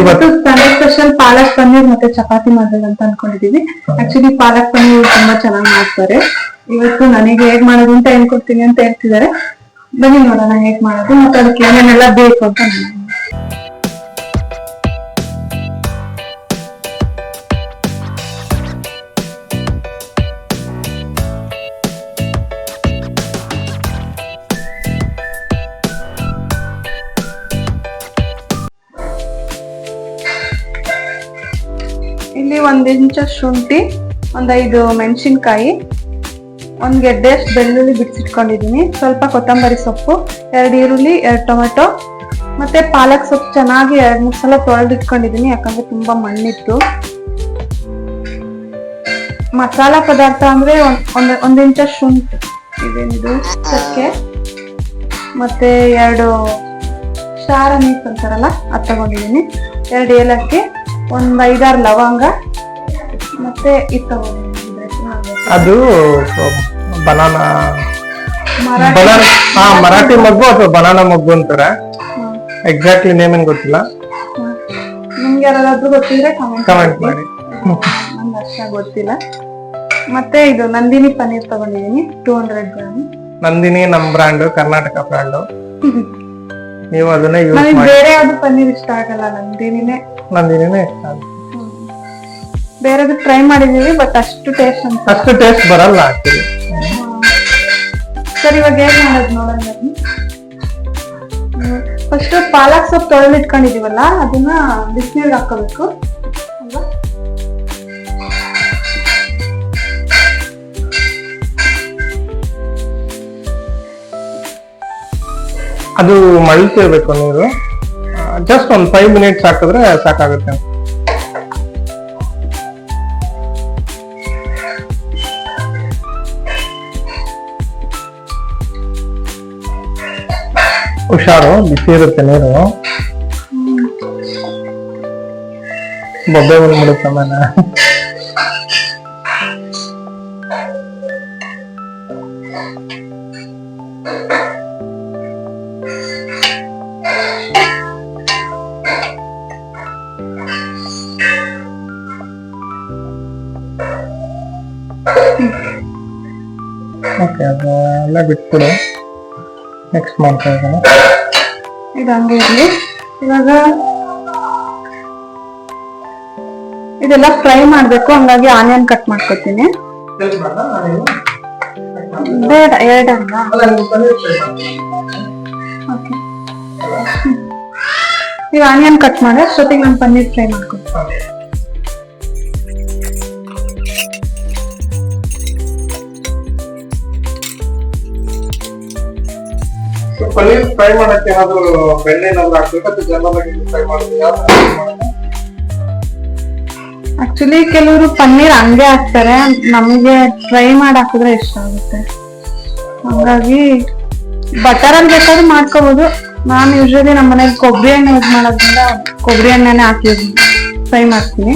ಇವತ್ತು Sunday special palak paneer ಮತ್ತೆ ಚಪಾತಿ ಮಾಡ್ಬೇಕು ಅಂತ ಅನ್ಕೊಂಡಿದೀವಿ. ಆಕ್ಚುಲಿ ಪಾಲಕ್ ಪನ್ನೀರ್ ತುಂಬಾ ಚೆನ್ನಾಗಿ ಮಾಡ್ತಾರೆ. ಇವತ್ತು ನನಗೆ ಹೇಗ್ ಮಾಡೋದು ಅಂತ ಹೇಳ್ಕೊಡ್ತೀನಿ ಅಂತ ಹೇಳ್ತಿದ್ದಾರೆ. ಬನ್ನಿ ನೋಡೋಣ ಹೇಗ್ ಮಾಡೋದು ಮತ್ತೆ ಅದಕ್ಕೆ ಏನೇನೆಲ್ಲ ಬೇಕು ಅಂತ. ಇಲ್ಲಿ 1 ಇಂಚ್ ಶುಂಠಿ, 5 ಮೆಣಸಿನ್ಕಾಯಿ, 1 ಗೆಡ್ಡೆಷ್ಟು ಬೆಳ್ಳುಳ್ಳಿ ಬಿಡಿಸಿಟ್ಕೊಂಡಿದೀನಿ, ಸ್ವಲ್ಪ ಕೊತ್ತಂಬರಿ ಸೊಪ್ಪು, 2 ಈರುಳ್ಳಿ, 2 ಟೊಮೆಟೊ, ಮತ್ತೆ ಪಾಲಕ್ ಸೊಪ್ಪು ಚೆನ್ನಾಗಿ 2-3 ಸಲ ತೊಳೆದಿಟ್ಕೊಂಡಿದೀನಿ ಯಾಕಂದ್ರೆ ತುಂಬಾ ಮಣ್ಣಿತ್ತು. ಮಸಾಲಾ ಪದಾರ್ಥ ಅಂದ್ರೆ 1 ಇಂಚ್ ಶುಂಠಿ, ಇದೇನಿದು ಚಕ್ಕೆ, ಮತ್ತೆ 2 ಸಾರ ನೀರು ಅಂತಾರಲ್ಲ ಅದು ತಗೊಂಡಿದೀನಿ, 2 ಏಲಕ್ಕಿ, 1 5-6 ಲವಂಗ, ಮತ್ತೆ ಇದು ತಗೊಂಡಿದ್ದೀನಿ ಅದು ಬನಾನಾ ಮರಾಠಿ ಮಗ್ಗು ಅಥವಾ ಬನಾನಾ ಮಗ್ಗು ಅಂತಾರೆ. ಎಕ್ಸಾಕ್ಟ್ಲಿ ನೇಮ್ ಏನ್ ಗೊತ್ತಿಲ್ಲ. ನಿಮ್ಗೆ ಯಾರಾದ್ರೂ ಗೊತ್ತಿದ್ರೆ ಕಮೆಂಟ್ ಮಾಡಿ. ನಂಗೆ ಅಷ್ಟ ಗೊತ್ತಿಲ್ಲ. ಮತ್ತೆ ಇದು ನಂದಿನಿ ಪನ್ನೀರ್ ತಗೊಂಡಿದೀನಿ 200 ಗ್ರಾಮ್. ನಂದಿನಿ ನಮ್ ಬ್ರ್ಯಾಂಡ್, ಕರ್ನಾಟಕ ಬ್ರ್ಯಾಂಡ್. ನೀವು ಅದನ್ನ ಯೂಸ್ ಮಾಡಿ. ಬೇರೆ ಯಾವ್ದು ಪನ್ನೀರ್ ಇಷ್ಟ ಆಗಲ್ಲ, ನಂದಿನಿನೇ ಇಷ್ಟ ಆಗುತ್ತೆ. ಬೇರೆದು ಟ್ರೈ ಮಾಡಿದೀವಿ ಬಟ್ ಅಷ್ಟು ಟೇಸ್ಟ್ ಬರಲ್ಲ ಆಕ್ಚುಲಿ. ಸರಿ, ಇವಾಗ ಹೇಗ್ ಮಾಡೋದು ನೋಡೋಣ. ಫಸ್ಟ್ ಪಾಲಕ್ ಸೊಪ್ಪು ತೊಳೆದಿಟ್ಕೊಂಡಿದೀವಲ್ಲ ಅದನ್ನ ಬಿಸಿನೀರಿಗೆ ಹಾಕೋಬೇಕು ಅಲ್ವಾ. ಅದು ಮಳ್ತಿರ್ಬೇಕು ನೀರು. ಜಸ್ಟ್ 5 ಮಿನಿಟ್ಸ್ ಹಾಕಿದ್ರೆ ಸಾಕಾಗುತ್ತೆ. ಹುಷಾರು, ಬಿಸಿ ಇರುತ್ತೆ ನೀರು, ಬೊಬ್ಬೆ ಬಂದ್ಬಿಡುತ್ತೆ ಆಮೇಲೆ. ಓಕೆ, ಅದೆಲ್ಲ ಬಿಟ್ಬಿಡು. ನೆಕ್ಸ್ಟ್ ಮಾಡ್ತಾ ಇದ್ದೀನಿ. ಇದು ಹಂಗೆ ಇರಲಿ. ಇವಾಗ ಇದೆಲ್ಲ ಫ್ರೈ ಮಾಡ್ಬೇಕು, ಹಂಗಾಗಿ ಆನಿಯನ್ ಕಟ್ ಮಾಡ್ಕೊತೀನಿ. ಬೇಡ, 2 ಅಲ್ವಾ. ಈಗ ಆನಿಯನ್ ಕಟ್ ಮಾಡಿ ಅಷ್ಟೊತ್ತಿಗೆ ನಾನು ಪನ್ನೀರ್ ಫ್ರೈ ಮಾಡ್ಕೊತೀನಿ. ಪನ್ನೀರ್ ಫ್ರೈ ಮಾಡಕ್ಕೆ ಏನಾದ್ರು ಬೆಣ್ಣೆ ಏನಾದ್ರು ಹಾಕ್ಬೇಕು ಅಥವಾ ಜನರಲ್ ಆಗಿ ಫ್ರೈ ಮಾಡೋದು? ಆಕ್ಚುಲಿ ಕೆಲವರು ಪನ್ನೀರ್ ಹಂಗೆ ಹಾಕ್ತಾರೆ, ನಮಗೆ ಫ್ರೈ ಮಾಡಿ ಹಾಕಿದ್ರೆ ಇಷ್ಟ ಆಗುತ್ತೆ. ಹಂಗಾಗಿ ಬಟರ್ ಅಲ್ಲಿ ಬೇಕಾದ್ರೂ ಮಾಡ್ಕೋಬಹುದು. ನಾನು ಯೂಶಲಿ ನಮ್ಮ ಮನೇಲಿ ಕೊಬ್ಬರಿ ಎಣ್ಣೆ ಯೂಸ್ ಮಾಡೋದ್ರಿಂದ ಕೊಬ್ಬರಿ ಎಣ್ಣೆನೆ ಹಾಕಿ ಫ್ರೈ ಮಾಡ್ತೀನಿ.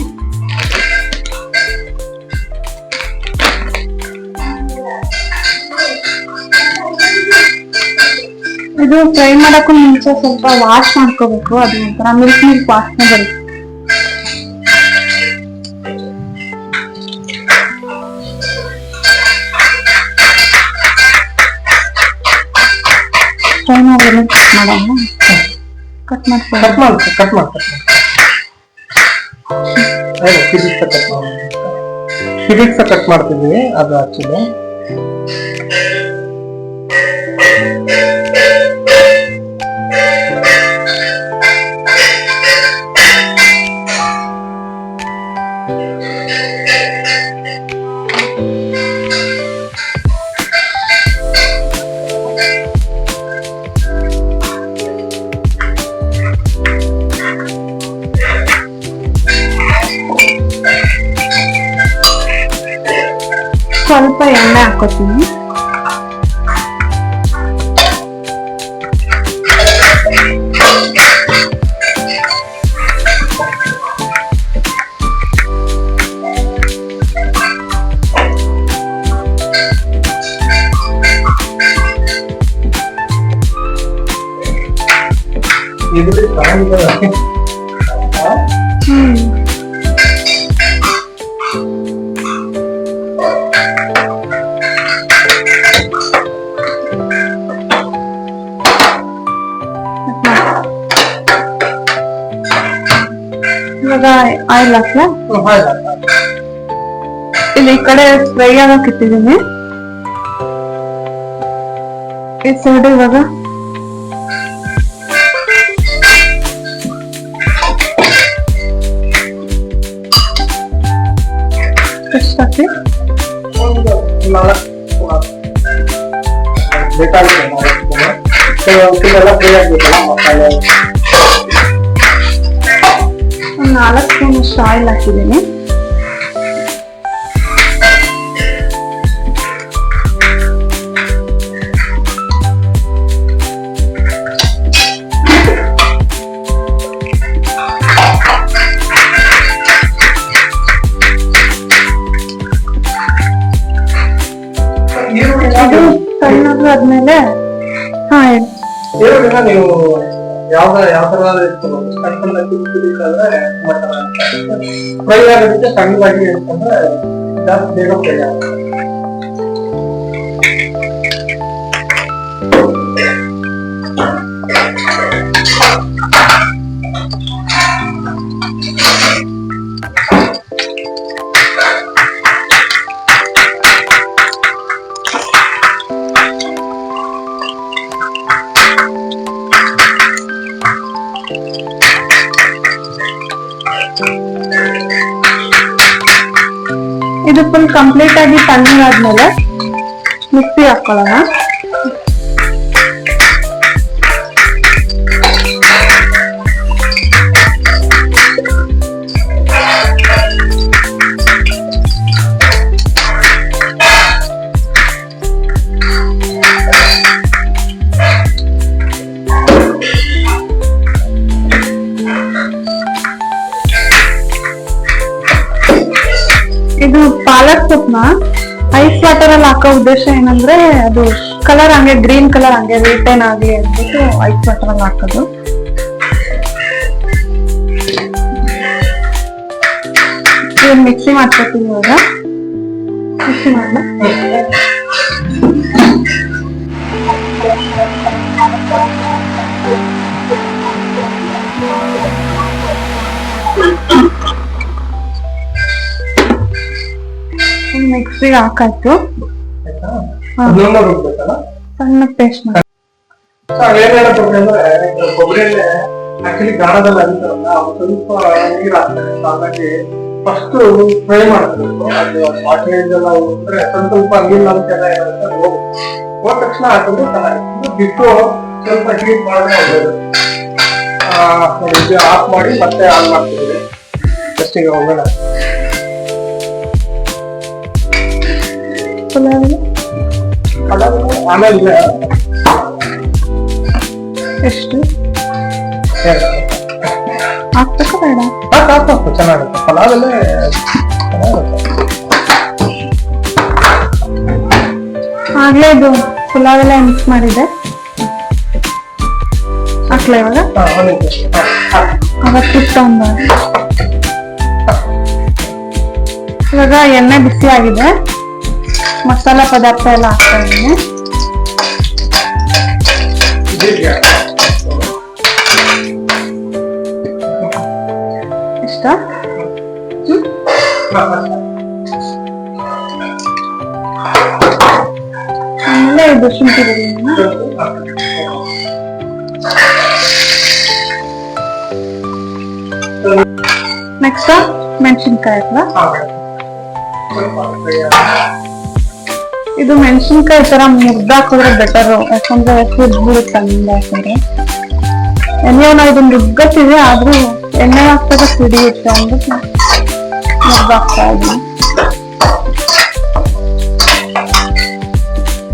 ಇದು ಫ್ರೈ ಮಾಡಕ್ಕೂ ಮುಂಚೆ ಸ್ವಲ್ಪ ವಾಶ್ ಮಾಡ್ಕೋಬೇಕು, ಅದು ಒಂಥರ ಮಿಲ್ಕ್ ವಾಸನೆ ಬರುತ್ತೆ. ಫ್ರೈ ಮಾಡೋಣ, ಕಟ್ ಮಾಡ್ತಿದ್ವಿ. ಅದು ಆಕ್ಚುಲಿ ಸ್ವಲ್ಪ ಎಣ್ಣೆ ಹಾಕೋತೀನಿ. ಇವಾಗ ಆಯಿಲ್ ಹಾಕ್ಲಾ? ಆಯ್ತು. ಇಲ್ಲಿ ಈ ಕಡೆ ಫ್ರೈ ಆಗಕ್ ಇಟ್ಟಿದ್ದೀನಿ. ಈ ಸೈಡ್ ಇವಾಗ ಎಷ್ಟು ಹಾಕಿ? ಒಂದು 4 ಬೇಕಾಗುತ್ತೆ 4 ಇದೆಲ್ಲ ಫ್ರೈ ಆಗ್ಬೇಕಲ್ಲ ಮಸಾಲೆ. ಒಂದು 4 ಸ್ಪೂನ್ ಅಷ್ಟು ಆಯಿಲ್ ಹಾಕಿದ್ದೀನಿ. ಇದು ಸಣ್ಣದು ಆದ್ಮೇಲೆ ಹೇಳಿ. ಈರುಳ್ಳಿನ ನೀವು ಯಾವ ತರ ಇಟ್ಕೋಬಹುದು. ಸಣ್ಣದಾಗಿ ಕುದಿಬೇಕಾದ್ರೆ ಫ್ರೈ ಆಗೋದಕ್ಕೆ ಸಣ್ಣದಾಗಿ ಇಟ್ಕೊಂಡ್ರೆ ಜಾಸ್ತಿ ಬೇಗ ಫ್ರೈ ಆಗುತ್ತೆ. ಇದು ಫುಲ್ ಕಂಪ್ಲೀಟ್ ಆಗಿ ತಣ್ಣಗಾದ್ಮೇಲೆ ಮಿಕ್ಸಿ ಹಾಕೊಳ್ಳೋಣ. ಇದು ಪಾಲಕ್ ಸೊಪ್ಪನ್ನ ಐಸ್ ವಾಟರ್ ಅಲ್ಲಿ ಹಾಕೋ ಉದ್ದೇಶ ಏನಂದ್ರೆ ಅದು ಕಲರ್ ಹಂಗೆ ಗ್ರೀನ್ ಕಲರ್ ಹಂಗೆ ರಿಟೈನ್ ಆಗ್ಲಿ ಅಂದ್ಬಿಟ್ಟು ಐಸ್ ವಾಟರ್ ಅಲ್ಲಿ ಹಾಕೋದು. ಇದನ್ನ ಮಿಕ್ಸಿ ಮಾಡ್ಕೊತೀವಿ ಇವಾಗ. ಮಿಕ್ಸಿ ಮಾಡಲ. ಮಿಕ್ಸಿಗೆ ಹಾಕಾಯ್ತು. ಸಣ್ಣ ಪೇಸ್ಟ್ ಮಾಡಿ ಕೊಬ್ಬರಿ ಆಕ್ಚುಲಿ ಗಾಣದಲ್ಲಿ ಅರಿತಾರಲ್ಲ ಸ್ವಲ್ಪ ನೀರು ಹಾಕ್ತಾರೆ. ಹಾಗಾಗಿ ಫಸ್ಟ್ ಫ್ರೈ ಮಾಡ್ಬೇಕು. ಅದು ಸ್ಪಾಟ್ಲೈಟ್ ಎಲ್ಲ ಹೋದ್ರೆ ಸ್ವಲ್ಪ ನೀರು ಅಂತೆಲ್ಲ ಇರುತ್ತೆ. ಹೋದ ತಕ್ಷಣ ಹಾಕಿದ್ರೆ ಚೆನ್ನಾಗಿರುತ್ತೆ. ಬಿಟ್ಟು ಸ್ವಲ್ಪ ಹೀಟ್ ಮಾಡಿದ್ರೆ ಒಳ್ಳೇದು. ಆಫ್ ಮಾಡಿ ಮತ್ತೆ ಆನ್ ಮಾಡ್ತಿದ್ವಿ ಜಸ್ಟಿಗೆ ಹೋಗೋಣ. ಆಮೇಲೆ ಎಷ್ಟು ಹಾಕ್ಬೇಕು ಬೇಡ? ಹಾಕು ಚೆನ್ನಾಗುತ್ತೆ. ಪಲಾವಲ್ಲೇ ಚೆನ್ನಾಗುತ್ತೆ. ಆಗ್ಲೇ ಇದು ಪುಲಾವ್ ಎಲ್ಲ ಮಿಕ್ಸ್ ಮಾಡಿದೆ. ಹಾಕ್ಲ ಇವಾಗ? ಅವತ್ತಿಟ್ಟು ಇವಾಗ ಎಣ್ಣೆ ಬಿಸಿ ಆಗಿದೆ. ಮಸಾಲಾ ಪದಾರ್ಥ ಎಲ್ಲ ಹಾಕ್ತಾ ಇದ್ದೀನಿ. ಇಷ್ಟ ಆಮೇಲೆ ಇದು ಶುಂಠಿ ನೆಕ್ಸ್ಟ್ ಮೆಣಸಿನ್ಕಾಯಿ ಹಾಕ್ಲಾ? ಇದು ಮೆಣಸಿನ್ಕಾಯಿ ತರ ಮುರ್ದಾಕಿದ್ರೆ ಬೆಟರ್, ಯಾಕಂದ್ರೆ ಕುದ್ಬಿಡುತ್ತೆ ಹಂಗ ಹಾಕಿದ್ರೆ. ಎಣ್ಣೆ ನಾವು ಇದನ್ನ ರುಬ್ಬತ್ತಿದೆ ಆದ್ರೂ ಎಣ್ಣೆ ಹಾಕ್ದಾಗ ಸಿಡಿಯುತ್ತೆ ಅಂದ್ಬಿಟ್ಟು ಮುರ್ದಾಕ್ತಾ ಇದೀನಿ.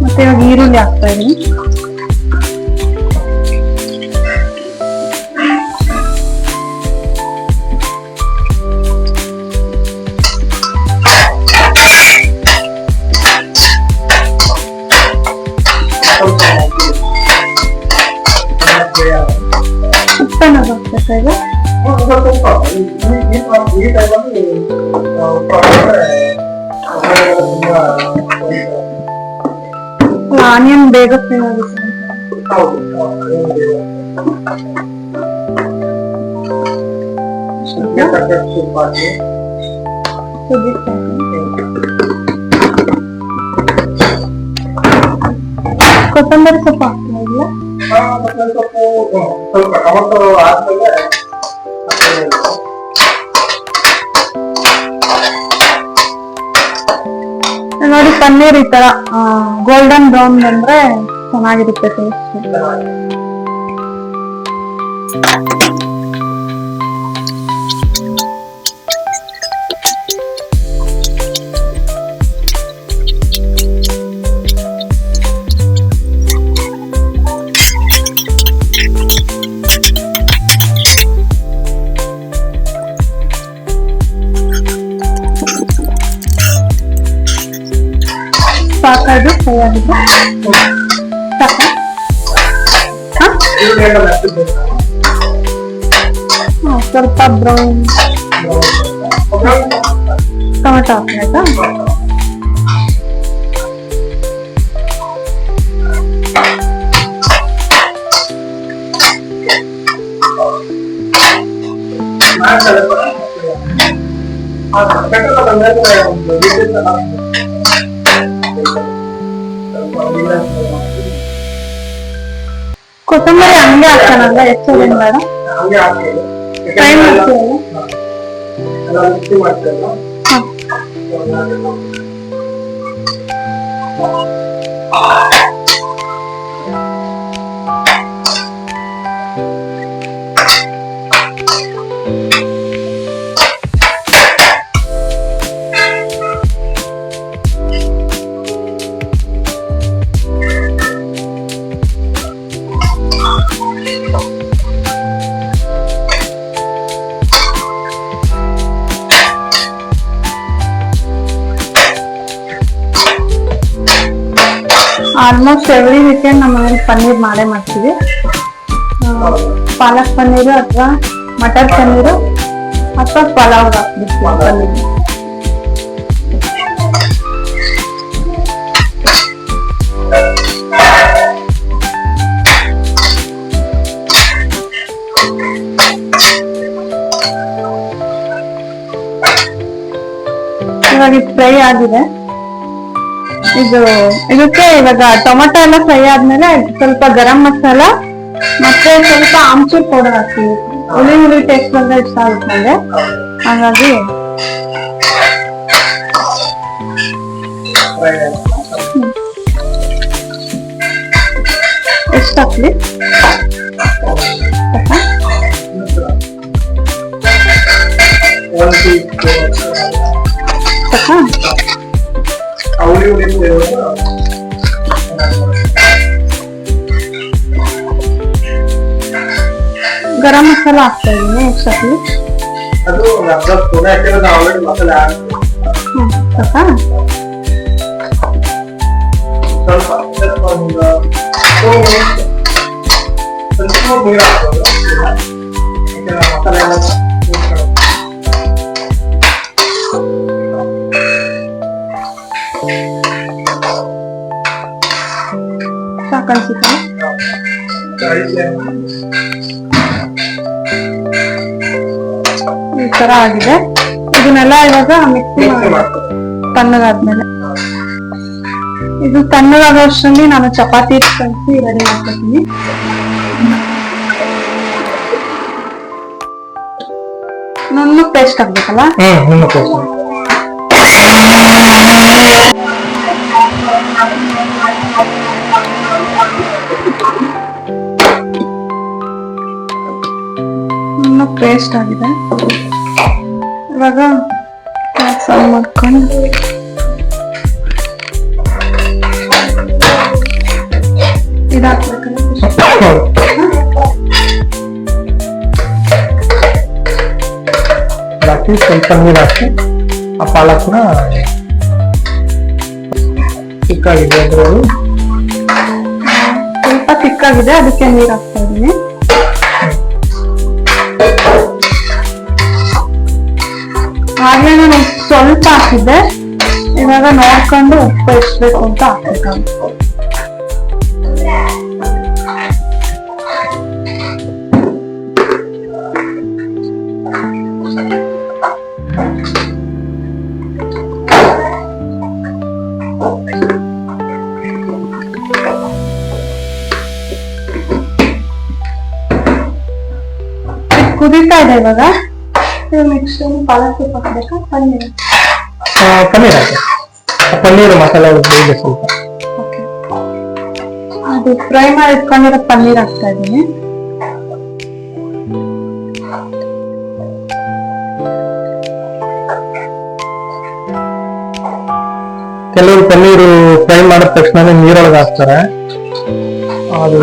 ಮತ್ತೆ ಇವಾಗ ಈರುಳ್ಳಿ ಹಾಕ್ತಾ ಇದೀನಿ. ಆನಿಯನ್ ಬೇಗ ಫ್ರೈ ಆಗುತ್ತೆ. ರುಚಿಗೆ ತಕ್ಕಷ್ಟು ಉಪ್ಪು ಹಾಕಿ. ಕೊತ್ತಂಬರಿ ಸೊಪ್ಪು ಹಾಕ್ತಿಲ್ಲ. ಕೊತ್ತಂಬರಿ ಸೊಪ್ಪು ಸ್ವಲ್ಪ ಟೊಮೊಟೊ ಆದ್ಮೇಲೆ ನೋಡಿ ಪನ್ನೀರ್ ಈ ತರ ಗೋಲ್ಡನ್ ಬ್ರೌನ್ ಬಂದ್ರೆ ಚೆನ್ನಾಗಿರುತ್ತೆ ಟೇಸ್ಟ್. ಸಾಕಾಯ್ತು ಫ್ರೈ ಆಗಿದ್ದು ಸ್ವಲ್ಪ ಬ್ರೌನ್ ಟೊಮೆಟೊ ಹಾಕ್ಬೇಕಾ? ಕೊತ್ತಂಬರಿ ಹಂಗೆ ಹಾಕೋಣಲ್ಲ, ಹೆಚ್ಚೋದೇನು ಬೇಡ. ಫ್ರೈ ಮಾಡ್ತೀವಲ್ಲ. ಆಲ್ಮೋಸ್ಟ್ ಎವ್ರಿ ವೀಕೆಂಡ್ ನಮ್ಮ ಮನೇಲಿ ಪನ್ನೀರ್ ಮಾಡೇ ಮಾಡ್ತೀವಿ. ಪಾಲಕ್ ಪನ್ನೀರು ಅಥವಾ ಮಟರ್ ಪನ್ನೀರು ಅಥವಾ ಪಲಾವ್ ಹಾಕ್ಬಿಡ್ತೀವಿ ಪನ್ನೀರ್. ಇವಾಗ ಇದು ಫ್ರೈ ಆಗಿದೆ. ಇದಕ್ಕೆ ಇವಾಗ ಟೊಮೆಟೊ ಎಲ್ಲ ಫ್ರೈ ಆದ್ಮೇಲೆ ಸ್ವಲ್ಪ ಗರಂ ಮಸಾಲ ಮತ್ತೆ ಸ್ವಲ್ಪ ಆಮ್ಚೂರ್ ಪೌಡರ್ ಹಾಕ್ತೀವಿ. ಹುಳಿ ಟೇಸ್ಟ್ ಬಂದ್ರೆ ಇಷ್ಟ ಆಗುತ್ತೆ ನಂಗೆ, ಹಾಗಾಗಿ ಎಷ್ಟು ಹಾಕ್ಲಿ? ಗರಂ ಮಸಾಲ ಹಾಕ್ತಾ ಇದೀನಿ. ಎಷ್ಟು ಹಾಕ್ಲಿ? ಅದು ಆಲ್ರೆಡಿ ಮಸಾಲೆ ಸ್ವಲ್ಪ ನೀರು ಹಾಕ್ಬೋದು. ಮಸಾಲೆ ಎಲ್ಲ ಸಾಕನ್ಸುತ್ತ. ಈ ತರ ಆಗಿದೆ. ಇದನ್ನೆಲ್ಲ ಇವಾಗ ಮಿಕ್ಸಿ ತಣ್ಣಗಾದ್ಮೇಲೆ, ಇದು ತಣ್ಣಗಾಗೋಷ್ಟರಲ್ಲಿ ನಾನು ಚಪಾತಿ ಕಲಿಸಿ ರೆಡಿ ಮಾಡ್ಕೊತೀನಿ. ನುಣ್ಣು ಪೇಸ್ಟ್ ಆಗ್ಬೇಕಲ್ಲ? ಪೇಸ್ಟ್ ಆಗಿದೆ. ಇವಾಗ ಸಾಲ್ ಮಾಡ್ಕೊಂಡು ಇದಾಕ್ಬೇಕಲ್ಲ, ಹಾಕಿ ಸ್ವಲ್ಪ ನೀರು ಹಾಕಿ ಆ ಪಾಲಕ್ನ ಚಿಕ್ಕಾಗಿದೆ, ಅದರಲ್ಲಿ ಸ್ವಲ್ಪ ಚಿಕ್ಕಾಗಿದೆ, ಅದಕ್ಕೆ ನೀರು ಹಾಕ್ತಾ ಇದೀನಿ. ಆಗ್ಲೇ ನಾನು ಸ್ವಲ್ಪ ಹಾಕಿದ್ದೆ, ಇವಾಗ ನೋಡ್ಕೊಂಡು ಉಪ್ಪು ಎಷ್ಟ್ಬೇಕು ಅಂತ ಹಾಕ್ಬೇಕಾಗುತ್ತೆ. ಕುದೀತಾ ಇದೆ ಇವಾಗ. ನೆಕ್ಸ್ಟ್ ಪಾಲಕ್ ಸೊಪ್ಪು ಹಾಕ್ಬೇಕಾ ಪನ್ನೀರ್? ಪನ್ನೀರ್ ಹಾಕಿ. ಪನ್ನೀರ್ ಮಸಾಲೆ ಇದೆ ಸ್ವಲ್ಪ. ಅದು ಫ್ರೈ ಮಾಡಿ ಇಟ್ಕೊಂಡಿರೋ ಪನ್ನೀರ್ ಹಾಕ್ತಾ ಇದ್ದೀನಿ. ಕೆಲವರು ಪನ್ನೀರು ಫ್ರೈ ಮಾಡಿದ ತಕ್ಷಣ ನೀರೊಳಗೆ ಹಾಕ್ತಾರೆ. ಅದು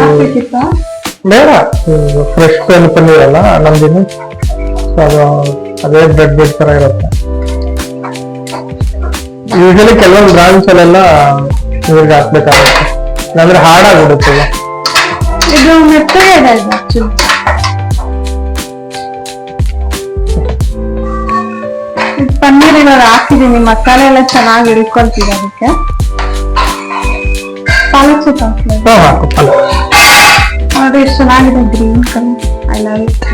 ಬೇಡ, ಫ್ರೆಶ್ ಪನ್ನೀರ್ ಅಲ್ಲ ನಮ್ದಿನ್ನು, ಅದು ಅದೇ ಬ್ರೆಡ್ ಬ್ರೆಡ್ ತರ ಇರುತ್ತೆ. ಯೂಶಲಿ ಕೆಲವೊಂದು ಬ್ರಾಂಡ್ಸ್ ಅಲ್ಲೆಲ್ಲ ನೀರಿಗೆ ಹಾಕ್ಬೇಕಾಗುತ್ತೆ, ಇಲ್ಲಾಂದ್ರೆ ಹಾಡಾಗ್ಬಿಡುತ್ತೆ. ಇದು ಮೆತ್ತಗೆ ಇದೆ ಆಕ್ಚುಲಿ. ಪನ್ನೀರ್ ಇವಾಗ ಹಾಕಿದೀನಿ, ಮಸಾಲೆ ಎಲ್ಲ ಚೆನ್ನಾಗಿ ಹಿಡ್ಕೊಳ್ತೀವಿ ಅದಕ್ಕೆ. ಪಾಲಕ್ ಸೊಪ್ಪು ಹಾಕ್ತೀನಿ ನೋಡಿ, ಎಷ್ಟು ಚೆನ್ನಾಗಿದೆ green colour. I love it.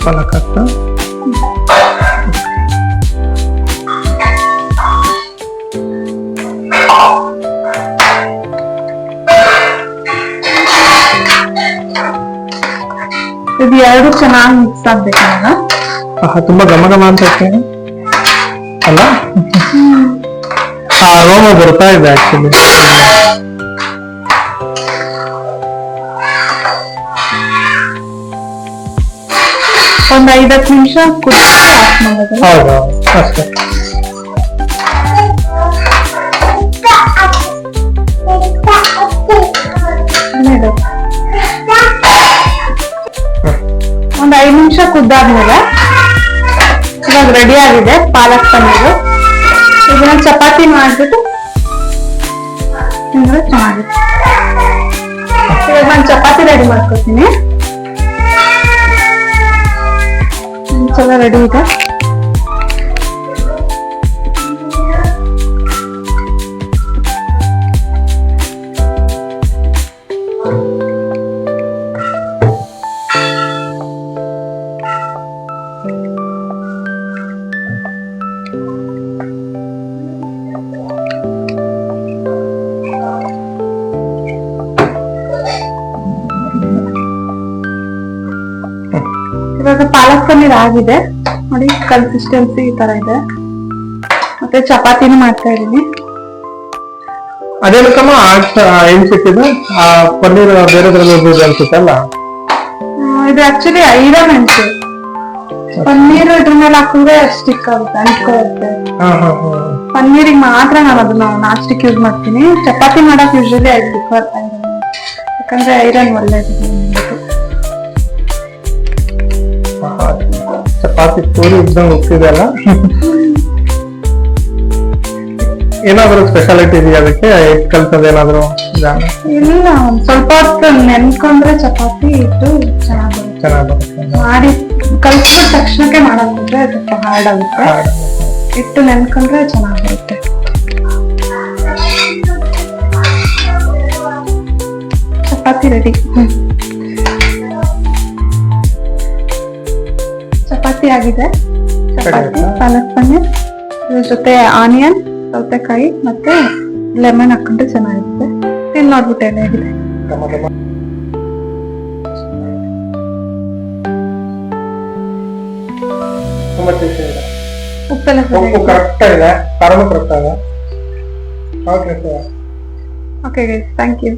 ಪಾಲಕ್ ಹಾಕ್ತಾ ಇದು ಎರಡು ಚೆನ್ನಾಗಿ ಮಿಕ್ಸ್ ಆಗ್ಬೇಕಲ್ಲ. ತುಂಬಾ ಘಮ ಘಮ ಅಂತ ಅಲ್ಲ, ಆ ರೋಮ ಬರ್ತಾ ಇದೆ ಆಕ್ಚುಲಿ. ಒಂದ್ 5-10 ನಿಮಿಷ ಕುದಿಸಿ ಆಫ್ ಮಾಡೋದು. ಹೌದು ಅಷ್ಟೇ. ಒಂದ್ 5 ನಿಮಿಷ ಕುದ್ದಾದ್ಮೇಲೆ ಇವಾಗ ರೆಡಿ ಆಗಿದೆ ಪಾಲಕ್ ಪನ್ನೀರು. ಇದನ್ನ ಚಪಾತಿ ಮಾಡ್ಬಿಟ್ಟು ತಿಂದ್ರೆ ಚೆನ್ನಾಗಿದೆ. ಇವಾಗ ನಾನು ಚಪಾತಿ ರೆಡಿ ಮಾಡ್ಕೊತೀನಿ. ಒಂದ್ಸಲ ರೆಡಿ ಇದೆ. ಇವಾಗ ಪಾಲಕ್ ಪನ್ನೀರ್ ಆಗಿದೆ ನೋಡಿ, ಕನ್ಸಿಸ್ಟೆನ್ಸಿ ಈ ತರ ಇದೆ. ಮತ್ತೆ ಚಪಾತಿನೂ ಮಾಡ್ತಾ ಇದೀನಿ. ಅದೇನಕ್ಕಮ್ಮ ಎನ್ಸಿಟ್ಟಿದೆ ಆ ಪನ್ನೀರ್ ಬೇರೆದ್ರಲ್ಲಿ ಅನ್ಸುತ್ತಲ್ಲ. ಇದು ಆಕ್ಚುಲಿ ಐರನ್ ಅನ್ಸು. ಪನ್ನೀರ್ ಇದ್ರ ಮೇಲೆ ಹಾಕಿದ್ರೆ ಸ್ಟಿಕ್ ಆಗುತ್ತೆ, ಅನ್ಕೊಳ್ಳುತ್ತೆ. ಪನ್ನೀರಿಗೆ ಮಾತ್ರ ನಾನು ಅದನ್ನ ನಾನ್ ಸ್ಟಿಕ್ ಯೂಸ್ ಮಾಡ್ತೀನಿ. ಚಪಾತಿ ಮಾಡಕ್ ಯೂಶಲಿ ಐ ಪ್ರಿಫರ್ ಐರನ್, ಯಾಕಂದ್ರೆ ಐರನ್ ಒಳ್ಳೇದು. ಚಪಾತಿ ಪೂರಿ ಇದ್ದಂಗೆ ಹೋಗ್ತಿದೆ ಅಲ್ಲ. ಏನಾದ್ರು ಸ್ಪೆಷಾಲಿಟಿ ಇದೆಯಾ ಅದಕ್ಕೆ? ಕಲ್ಸೋದು ಏನಾದ್ರು? ಇಲ್ಲ, ಒಂದ್ ಸ್ವಲ್ಪ ಹೊತ್ತು ನೆನ್ಕೊಂಡ್ರೆ ಚಪಾತಿ ಇಟ್ಟು ಚೆನ್ನಾಗಿ ಮಾಡಿ ಕಲ್ಸಿದ ತಕ್ಷಣಕ್ಕೆ ಮಾಡೋದ್ರೆ ಸ್ವಲ್ಪ ಹಾರ್ಡ್ ಆಗುತ್ತೆ. ಇಟ್ಟು ನೆನ್ಕೊಂಡ್ರೆ ಚೆನ್ನಾಗಿರುತ್ತೆ. ಚಪಾತಿ ರೆಡಿ. ಚಪಾತಿ ಆಗಿದೆ. ಚಪಾತಿ ಪಾಲಕ್ ಪನ್ನೀರ್ ಜೊತೆ ಆನಿಯನ್, ಸೌತೆಕಾಯಿ ಮತ್ತೆ ಲೆಮನ್ ಹಾಕೊಂಡ್ರೆ ಚೆನ್ನಾಗಿರುತ್ತೆ. ತಿನ್ ನೋಡ್ಬಿಟ್ಟು ಹೇಗಿದೆ. ಉಪ್ಪೆಲ್ಲ ಕರೆಕ್ಟ್ ಇದೆ, ಖಾರನೂ ಕರೆಕ್ಟ್ ಇದೆ. Okay, thank you.